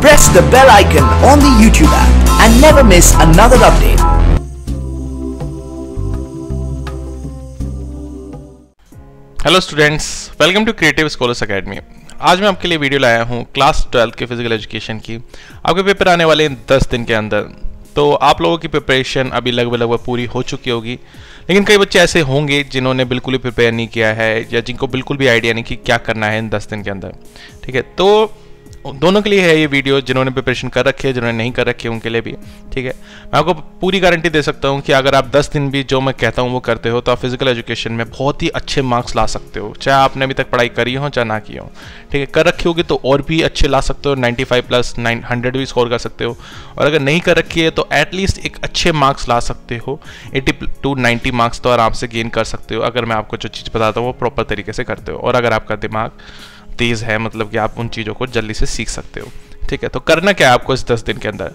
press the bell icon on the YouTube app and never miss another update. Hello students, welcome to Creative Scholars Academy. आज मैं आपके लिए video लाया हूँ class 12 के physical education की। आपके पेपर आने वाले हैं 10 दिन के अंदर, तो आप लोगों की प्रिपरेशन अभी लगभग पूरी हो चुकी होगी। लेकिन कई बच्चे ऐसे होंगे जिन्होंने बिल्कुल ही प्रिपेयर नहीं किया है या जिनको बिल्कुल भी आइडिया नहीं कि क्या करना है इन 10 दिन के अंदर। ठीक है, तो दोनों के लिए है ये वीडियो, जिन्होंने प्रिपरेशन कर रखी है, जिन्होंने नहीं कर रखी है उनके लिए भी। ठीक है, मैं आपको पूरी गारंटी दे सकता हूँ कि अगर आप 10 दिन भी जो मैं कहता हूँ वो करते हो तो आप फिजिकल एजुकेशन में बहुत ही अच्छे मार्क्स ला सकते हो, चाहे आपने अभी तक पढ़ाई करी हो चाहे ना की हो। ठीक है, कर रखी होगी तो और भी अच्छे ला सकते हो, 95 प्लस 900 भी स्कोर कर सकते हो। और अगर नहीं कर रखी है तो एटलीस्ट एक अच्छे मार्क्स ला सकते हो, 80 to 90 मार्क्स तो आराम से गेन कर सकते हो अगर मैं आपको जो चीज़ बताता हूँ वो प्रॉपर तरीके से करते हो, और अगर आपका दिमाग तेज़ है, मतलब कि आप उन चीज़ों को जल्दी से सीख सकते हो। ठीक है, तो करना क्या है आपको इस 10 दिन के अंदर?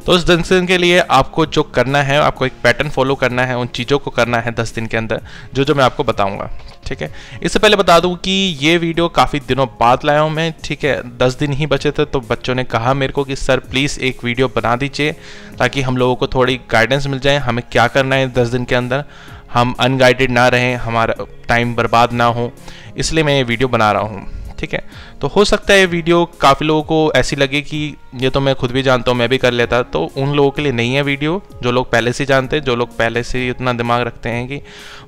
तो इस 10 दिन के लिए आपको जो करना है, आपको एक पैटर्न फॉलो करना है, उन चीज़ों को करना है 10 दिन के अंदर जो मैं आपको बताऊंगा। ठीक है, इससे पहले बता दूं कि ये वीडियो काफ़ी दिनों बाद लाया हूं मैं। ठीक है, 10 दिन ही बचे थे तो बच्चों ने कहा मेरे को कि सर प्लीज़ एक वीडियो बना दीजिए ताकि हम लोगों को थोड़ी गाइडेंस मिल जाए, हमें क्या करना है 10 दिन के अंदर, हम अनगाइडेड ना रहें, हमारा टाइम बर्बाद ना हो, इसलिए मैं ये वीडियो बना रहा हूँ। ठीक है, तो हो सकता है ये वीडियो काफ़ी लोगों को ऐसी लगे कि ये तो मैं खुद भी जानता हूँ, मैं भी कर लेता, तो उन लोगों के लिए नहीं है वीडियो जो लोग पहले से जानते हैं, जो लोग पहले से इतना दिमाग रखते हैं कि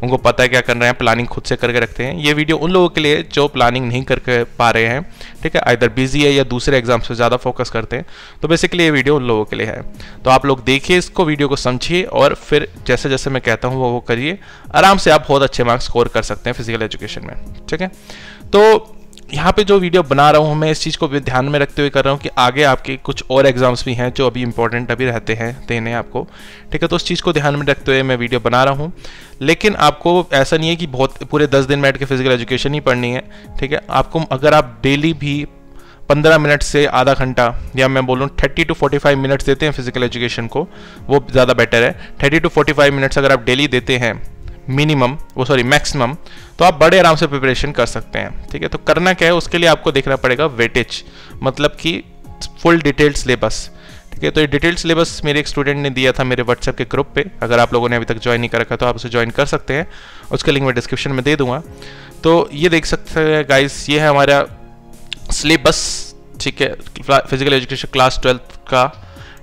उनको पता है क्या कर रहे हैं, प्लानिंग खुद से करके रखते हैं। ये वीडियो उन लोगों के लिए जो प्लानिंग नहीं कर पा रहे हैं, ठीक है, आइदर बिजी है या दूसरे एग्जाम्स पे ज़्यादा फोकस करते हैं, तो बेसिकली ये वीडियो उन लोगों के लिए है। तो आप लोग देखिए इसको, वीडियो को समझिए और फिर जैसे जैसे मैं कहता हूँ वो करिए, आराम से आप बहुत अच्छे मार्क्स स्कोर कर सकते हैं फिजिकल एजुकेशन में। ठीक है, तो यहाँ पे जो वीडियो बना रहा हूँ मैं इस चीज़ को भी ध्यान में रखते हुए कर रहा हूँ कि आगे आपके कुछ और एग्जाम्स भी हैं जो अभी इंपॉर्टेंट अभी रहते हैं देने आपको। ठीक है, तो उस चीज़ को ध्यान में रखते हुए मैं वीडियो बना रहा हूँ। लेकिन आपको ऐसा नहीं है कि बहुत पूरे 10 दिन बैठ के फिजिकल एजुकेशन ही पढ़नी है। ठीक है, आपको अगर आप डेली भी 15 मिनट से आधा घंटा या मैं बोलूँ 30 to 45 मिनट्स देते हैं फिजिकल एजुकेशन को, वो ज़्यादा बेटर है। 30 to 45 मिनट्स अगर आप डेली देते हैं मैक्सिमम, तो आप बड़े आराम से प्रिपरेशन कर सकते हैं। ठीक है, तो करना क्या है उसके लिए आपको देखना पड़ेगा वेटेज, मतलब कि फुल डिटेल्ड सिलेबस। ठीक है, तो ये डिटेल्ड सिलेबस मेरे एक स्टूडेंट ने दिया था मेरे व्हाट्सएप के ग्रुप पे। अगर आप लोगों ने अभी तक ज्वाइन नहीं कर रखा तो आप उसे ज्वाइन कर सकते हैं, उसका लिंक मैं डिस्क्रिप्शन में दे दूंगा। तो ये देख सकते हैं गाइस, ये है हमारा सिलेबस। ठीक है, फिजिकल एजुकेशन क्लास 12 का।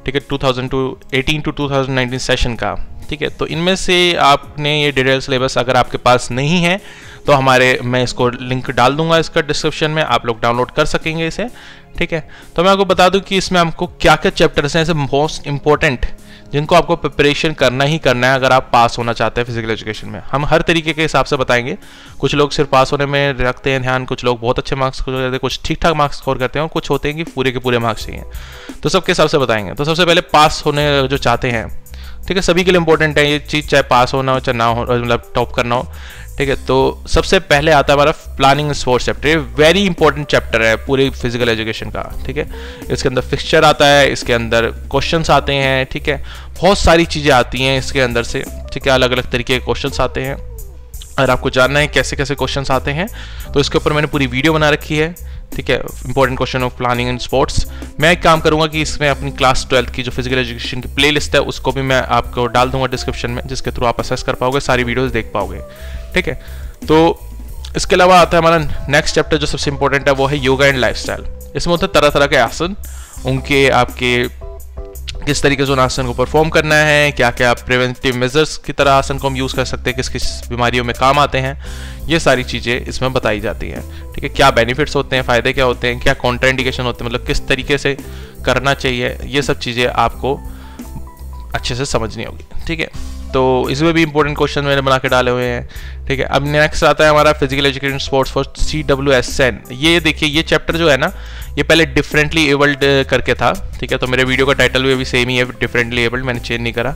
ठीक है, 2018 to 2019 सेशन का। ठीक है, तो इनमें से आपने ये डिटेल सिलेबस अगर आपके पास नहीं है तो मैं इसको लिंक डाल दूंगा इसका डिस्क्रिप्शन में, आप लोग डाउनलोड कर सकेंगे इसे। ठीक है, तो मैं आपको बता दूं कि इसमें आपको क्या क्या चैप्टर्स हैं ऐसे मोस्ट इंपॉर्टेंट जिनको आपको प्रिपरेशन करना ही करना है अगर आप पास होना चाहते हैं फिजिकल एजुकेशन में। हम हर तरीके के हिसाब से बताएंगे, कुछ लोग सिर्फ पास होने में रखते हैं ध्यान, कुछ लोग बहुत अच्छे मार्क्स स्कोर करते हैं, कुछ ठीक ठाक मार्क्स स्कोर करते हैं और कुछ होते हैं कि पूरे के पूरे मार्क्स चाहिए, तो सबके हिसाब से बताएंगे। तो सबसे पहले पास होने जो चाहते हैं, ठीक है, सभी के लिए इंपॉर्टेंट है ये चीज़, चाहे पास होना हो चाहे ना हो, मतलब टॉप करना हो। ठीक है, तो सबसे पहले आता है हमारा प्लानिंग स्पोर्ट्स चैप्टर। ये वेरी इंपॉर्टेंट चैप्टर है पूरे फिजिकल एजुकेशन का। ठीक है, इसके अंदर फिक्सचर आता है, इसके अंदर क्वेश्चंस आते हैं। ठीक है, बहुत सारी चीज़ें आती हैं इसके अंदर से। ठीक है, अलग अलग तरीके के क्वेश्चंस आते हैं। अगर आपको जानना है कैसे कैसे क्वेश्चंस आते हैं तो इसके ऊपर मैंने पूरी वीडियो बना रखी है। ठीक है, important question of planning and sports. मैं एक काम करूंगा कि इसमें अपनी क्लास 12 की जो फिजिकल एजुकेशन की प्लेलिस्ट है उसको भी मैं आपको डाल दूंगा डिस्क्रिप्शन में, जिसके थ्रू आप असेस कर पाओगे, सारी वीडियोस देख पाओगे। ठीक है, तो इसके अलावा आता है हमारा नेक्स्ट चैप्टर जो सबसे इंपॉर्टेंट है, वो है योगा एंड लाइफस्टाइल। इसमें होते हैं तरह तरह के आसन, उनके आपके किस तरीके से उन आसन को परफॉर्म करना है, क्या क्या प्रिवेंटिव मेजर्स की तरह आसन को हम यूज़ कर सकते हैं, किस किस बीमारियों में काम आते हैं, ये सारी चीज़ें इसमें बताई जाती हैं। ठीक है, क्या बेनिफिट्स होते हैं, फ़ायदे क्या होते हैं, क्या कॉन्ट्राइंडिकेशन होते हैं, मतलब किस तरीके से करना चाहिए, ये सब चीज़ें आपको अच्छे से समझनी होगी। ठीक है, तो इसमें भी इंपॉर्टेंट क्वेश्चन मैंने बना के डाले हुए हैं। ठीक है, अब नेक्स्ट आता है हमारा physical education sports for CWSN। ये देखिए, ये चैप्टर जो है ना, ये पहले डिफरेंटली एबल्ड करके था। ठीक है, तो मेरे वीडियो का टाइटल भी अभी सेम ही है, डिफरेंटली एबल्ड, मैंने चेंज नहीं करा।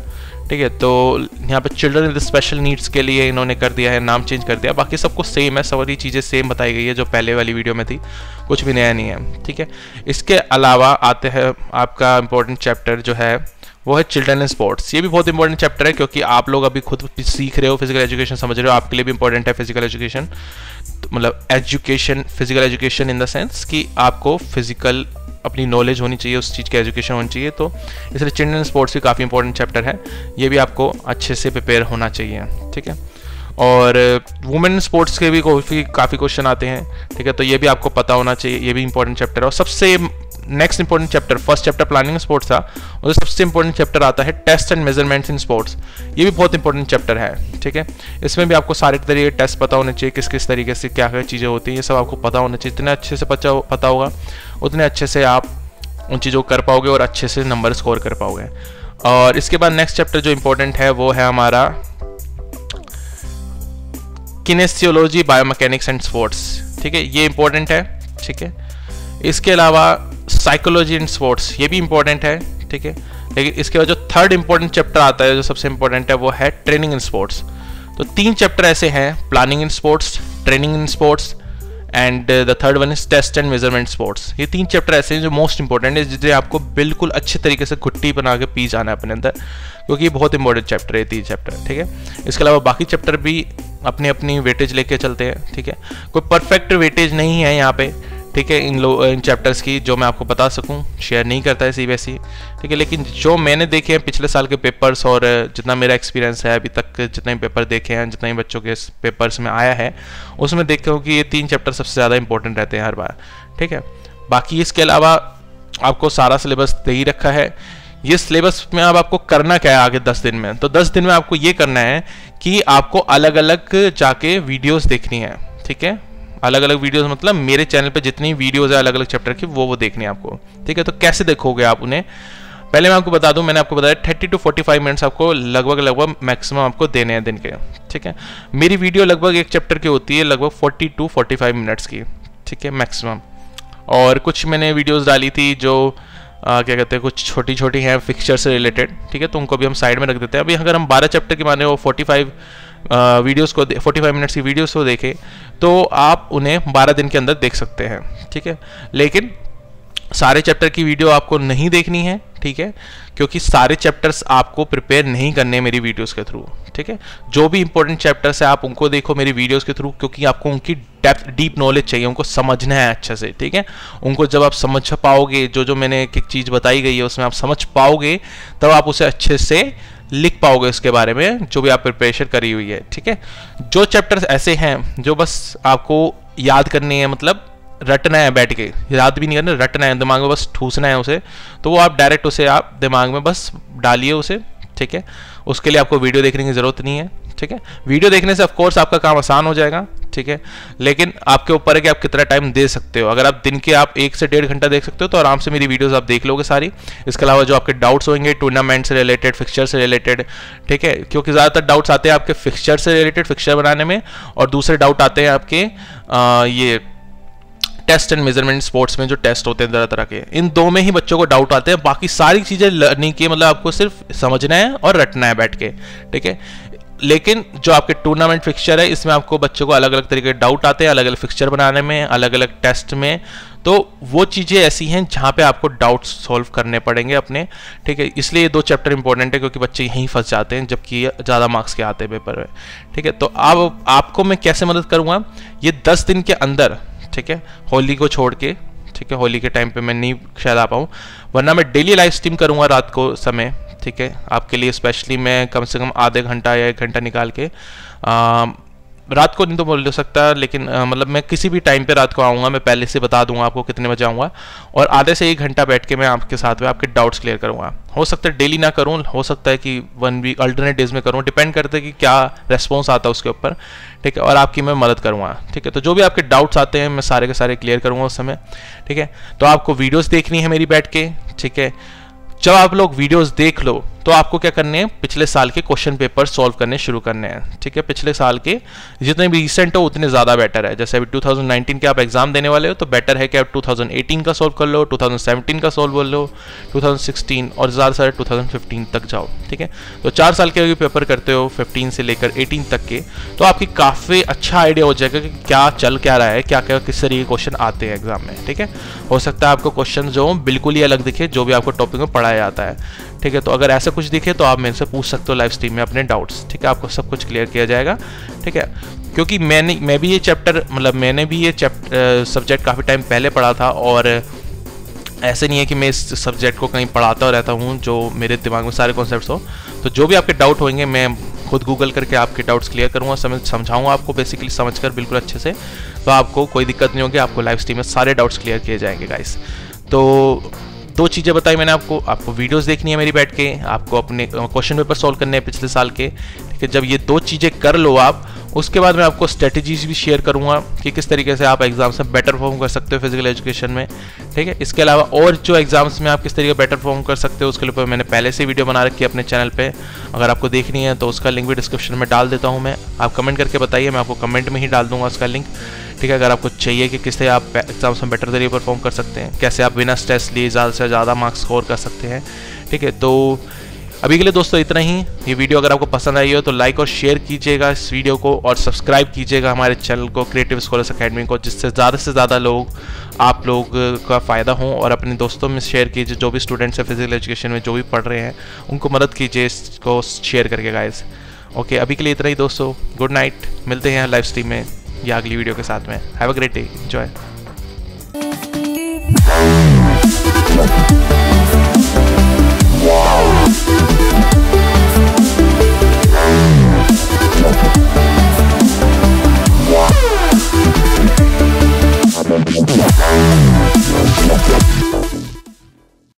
ठीक है, तो यहाँ पे चिल्ड्रन विद स्पेशल नीड्स के लिए इन्होंने कर दिया है, नाम चेंज कर दिया, बाकी सबको सेम है, सारी चीज़ें सेम बताई गई है जो पहले वाली वीडियो में थी, कुछ भी नया नहीं है। ठीक है, इसके अलावा आते हैं आपका इंपॉर्टेंट चैप्टर जो है वो है चिल्ड्रन एंड स्पोर्ट्स। ये भी बहुत इंपॉर्टेंट चैप्टर है क्योंकि आप लोग अभी खुद सीख रहे हो, फिजिकल एजुकेशन समझ रहे हो, आपके लिए भी इंपॉर्टेंट है फिजिकल एजुकेशन, मतलब education, physical education in the sense कि आपको फिजिकल अपनी नॉलेज होनी चाहिए, उस चीज़ की एजुकेशन होनी चाहिए। तो इसलिए चिल्ड्रन स्पोर्ट्स भी काफ़ी इंपॉर्टेंट चैप्टर है, ये भी आपको अच्छे से प्रिपेयर होना चाहिए, ठीक है। और वुमेन स्पोर्ट्स के भी काफ़ी क्वेश्चन आते हैं, ठीक है, तो ये भी आपको पता होना चाहिए, ये भी इंपॉर्टेंट चैप्टर है। और सबसे next important chapter, first chapter planning sports था, और सबसे इंपॉर्टेंट चैप्टर आता है test and measurements in sports. ये भी बहुत इंपॉर्टेंट चैप्टर है, ठीक है। इसमें भी आपको सारे तरीके के टेस्ट पता होने चाहिए, किस किस तरीके से क्या क्या चीज़ें होती हैं, ये सब आपको पता होना चाहिए। जितने अच्छे से पता होगा उतने अच्छे से आप उन चीज़ों को कर पाओगे और अच्छे से नंबर स्कोर कर पाओगे। और इसके बाद नेक्स्ट चैप्टर जो इंपॉर्टेंट है वो है हमारा किनेसियोलॉजी, बायोमैकेनिक्स एंड स्पोर्ट्स, ठीक है, ये इंपॉर्टेंट है, ठीक है। इसके अलावा साइकोलॉजी इन स्पोर्ट्स, ये भी इंपॉर्टेंट है, ठीक है। लेकिन इसके बाद जो थर्ड इंपॉर्टेंट चैप्टर आता है, जो सबसे इंपॉर्टेंट है, वो है ट्रेनिंग इन स्पोर्ट्स। तो 3 चैप्टर ऐसे हैं, planning in sports, training in sports and the third one is test and measurement sports. ये 3 चैप्टर ऐसे हैं जो मोस्ट इंपॉर्टेंट है, जिसे आपको बिल्कुल अच्छे तरीके से घुट्टी बना के पी जाना है अपने अंदर, क्योंकि ये बहुत इंपॉर्टेंट चैप्टर है, 3 चैप्टर, ठीक है। इसके अलावा बाकी चैप्टर भी अपनी अपनी वेटेज लेके चलते हैं, ठीक है। कोई परफेक्ट वेटेज नहीं है यहाँ पे, ठीक है, इन चैप्टर्स की, जो मैं आपको बता सकूं शेयर नहीं करता है CBSE, ठीक है। लेकिन जो मैंने देखे हैं पिछले साल के पेपर्स और जितना मेरा एक्सपीरियंस है अभी तक, जितने भी पेपर देखे हैं, जितने भी बच्चों के पेपर्स में आया है, उसमें देखते हो कि ये 3 चैप्टर सबसे ज़्यादा इंपॉर्टेंट रहते हैं हर बार, ठीक है। बाकी इसके अलावा आपको सारा सिलेबस दे ही रखा है। ये सिलेबस में अब आपको करना क्या है आगे 10 दिन में, तो 10 दिन में आपको ये करना है कि आपको अलग अलग जाके वीडियोस देखनी है, ठीक है। अलग अलग वीडियोस मतलब मेरे चैनल पे जितनी वीडियोस है अलग अलग चैप्टर की, वो देखनी है आपको, ठीक है। तो कैसे देखोगे आप उन्हें, पहले मैं आपको बता दूं, मैंने आपको बताया 30 to 45 मिनट्स आपको लगभग मैक्सिमम आपको देने हैं दिन के, ठीक है। मेरी वीडियो लगभग एक चैप्टर की होती है लगभग 40 to 45 मिनट्स की, ठीक है, मैक्सिमम। और कुछ मैंने वीडियोज़ डाली थी जो क्या कहते हैं, कुछ छोटी छोटी हैं फिक्सचर से रिलेटेड, ठीक है, तो उनको भी हम साइड में रख देते हैं। अभी अगर हम 12 चैप्टर के माने वो 45 वीडियोस को 45 मिनट्स की वीडियोस को देखें तो आप उन्हें 12 दिन के अंदर देख सकते हैं, ठीक है। लेकिन सारे चैप्टर की वीडियो आपको नहीं देखनी है, ठीक है, क्योंकि सारे चैप्टर्स आपको प्रिपेयर नहीं करने मेरी वीडियोस के थ्रू, ठीक है। जो भी इंपॉर्टेंट चैप्टर्स है आप उनको देखो मेरी वीडियोस के थ्रू, क्योंकि आपको उनकी डेप्थ डीप नॉलेज चाहिए, उनको समझना है अच्छे से, ठीक है। उनको जब आप समझ पाओगे, जो मैंने एक एक चीज़ बताई गई है उसमें आप समझ पाओगे, तब आप उसे अच्छे से लिख पाओगे उसके बारे में जो भी आप प्रिपरेशन करी हुई है, ठीक है। जो चैप्टर्स ऐसे हैं जो बस आपको याद करनी है, मतलब रटना है, बैठ के याद भी नहीं करना, रटना है, दिमाग में बस ठूसना है उसे, तो वो आप डायरेक्ट उसे आप दिमाग में बस डालिए उसे, ठीक है। उसके लिए आपको वीडियो देखने की ज़रूरत नहीं है, ठीक है। वीडियो देखने से ऑफ कोर्स आपका काम आसान हो जाएगा, ठीक है, लेकिन आपके ऊपर है कि आप कितना टाइम दे सकते हो। अगर आप दिन के आप 1 से 1.5 घंटा देख सकते हो तो आराम से मेरी वीडियोस आप देख लोगे सारी। इसके अलावा जो आपके डाउट्स होंगे टूर्नामेंट से रिलेटेड, फिक्सचर से रिलेटेड, ठीक है, क्योंकि ज़्यादातर डाउट्स आते हैं आपके फिक्सचर से रिलेटेड, फिक्सचर बनाने में, और दूसरे डाउट आते हैं आपके ये टेस्ट एंड मेजरमेंट स्पोर्ट्स में जो टेस्ट होते हैं तरह तरह के, इन 2 में ही बच्चों को डाउट आते हैं। बाकी सारी चीज़ें लर्निंग की, मतलब आपको सिर्फ समझना है और रटना है बैठ के, ठीक है। लेकिन जो आपके टूर्नामेंट फिक्सचर है इसमें आपको बच्चों को अलग अलग तरीके के डाउट आते हैं, अलग अलग फिक्सचर बनाने में, अलग अलग टेस्ट में, तो वो चीज़ें ऐसी हैं जहाँ पे आपको डाउट्स सॉल्व करने पड़ेंगे अपने, ठीक है। इसलिए ये 2 चैप्टर इंपॉर्टेंट है, क्योंकि बच्चे यहीं फंस जाते हैं जबकि ज़्यादा मार्क्स के आते हैं पेपर में, ठीक है। तो अब आपको मैं कैसे मदद करूँगा, ये 10 दिन के अंदर, ठीक है, होली को छोड़ के, ठीक है, होली के टाइम पे मैं नहीं शायद आ पाऊँ, वरना मैं डेली लाइव स्ट्रीम करूँगा रात को समय, ठीक है, आपके लिए स्पेशली मैं कम से कम आधे घंटा या 1 घंटा निकाल के, रात को नहीं तो बोल सकता, लेकिन मतलब मैं किसी भी टाइम पे रात को आऊँगा, मैं पहले से बता दूंगा आपको कितने बजे आऊँगा, और आधे से 1 घंटा बैठ के मैं आपके साथ में आपके डाउट्स क्लियर करूँगा। हो सकता है डेली ना करूँ, हो सकता है कि 1 वीक अल्टरनेट डेज में करूँ, डिपेंड करता है कि क्या रेस्पॉन्स आता है उसके ऊपर, ठीक है, और आपकी मैं मदद करूँगा, ठीक है। तो जो भी आपके डाउट्स आते हैं मैं सारे के सारे क्लियर करूँगा उस समय, ठीक है। तो आपको वीडियोज़ देखनी है मेरी बैठ के, ठीक है। जब आप लोग वीडियोस देख लो तो आपको क्या करने हैं, पिछले साल के क्वेश्चन पेपर सॉल्व करने शुरू करने हैं, ठीक है। पिछले साल के जितने भी रिसेंट हो उतने ज़्यादा बेटर है। जैसे अभी 2019 के आप एग्जाम देने वाले हो तो बेटर है कि आप 2018 का सॉल्व कर लो, 2017 का सॉल्व कर लो, 2016 और ज़्यादा से 2015 तक जाओ, ठीक है। तो 4 साल के अगर पेपर करते हो 15 से लेकर 18 तक के, तो आपकी काफ़ी अच्छा आइडिया हो जाएगा कि क्या चल क्या रहा है, क्या क्या किस तरीके के क्वेश्चन आते हैं एग्जाम में, ठीक है। हो सकता है आपको क्वेश्चन जो बिल्कुल ही अलग दिखे जो भी आपको टॉपिक में पढ़ाया जाता है, ठीक है। तो अगर ऐसा कुछ दिखे तो आप मेरे से पूछ सकते हो लाइव स्ट्रीम में अपने डाउट्स, ठीक है। आपको सब कुछ क्लियर किया जाएगा, ठीक है। क्योंकि मैं भी ये चैप्टर, मतलब मैंने भी ये सब्जेक्ट काफ़ी टाइम पहले पढ़ा था, और ऐसे नहीं है कि मैं इस सब्जेक्ट को कहीं पढ़ाता रहता हूँ जो मेरे दिमाग में सारे कॉन्सेप्ट्स हो। तो जो भी आपके डाउट होंगे मैं खुद गूगल करके आपके डाउट्स क्लियर करूँगा, समझाऊँगा आपको बेसिकली समझकर बिल्कुल अच्छे से। तो आपको कोई दिक्कत नहीं होगी, आपको लाइव स्ट्रीम में सारे डाउट्स क्लियर किए जाएंगे गाइस। तो 2 चीज़ें बताई मैंने आपको वीडियोस देखनी है मेरी बैठ के, आपको अपने क्वेश्चन पेपर सॉल्व करने हैं पिछले साल के, ठीक है। जब ये 2 चीज़ें कर लो आप, उसके बाद मैं आपको स्ट्रेटजीज भी शेयर करूंगा कि किस तरीके से आप एग्जाम्स में बेटर परफॉर्म कर सकते हो फिजिकल एजुकेशन में, ठीक है। इसके अलावा और जो एग्जाम्स में आप किस तरीके बेटर परफॉर्म कर सकते हो उसके ऊपर मैंने पहले से वीडियो बना रखी है अपने चैनल पे। अगर आपको देखनी है तो उसका लिंक भी डिस्क्रिप्शन में डाल देता हूँ मैं, आप कमेंट करके बताइए, मैं आपको कमेंट में ही डाल दूंगा उसका लिंक, ठीक है। अगर आपको चाहिए कि किस तरह आप एग्जाम्स में बेटर तरीके परफॉर्म कर सकते हैं, कैसे आप बिना स्ट्रेस लिए ज़्यादा से ज़्यादा मार्क्स स्कोर कर सकते हैं, ठीक है। तो अभी के लिए दोस्तों इतना ही। ये वीडियो अगर आपको पसंद आई हो तो लाइक और शेयर कीजिएगा इस वीडियो को, और सब्सक्राइब कीजिएगा हमारे चैनल को क्रिएटिव स्कॉलर्स अकेडमी को, जिससे ज़्यादा से ज़्यादा लोग आप लोग का फ़ायदा हो। और अपने दोस्तों में शेयर कीजिए, जो भी स्टूडेंट्स हैं फिजिकल एजुकेशन में जो भी पढ़ रहे हैं उनको मदद कीजिए इसको शेयर करके गाइस। ओके, अभी के लिए इतना ही दोस्तों, गुड नाइट, मिलते हैं लाइव स्ट्रीम में या अगली वीडियो के साथ में। Have a great day, enjoy. Wow.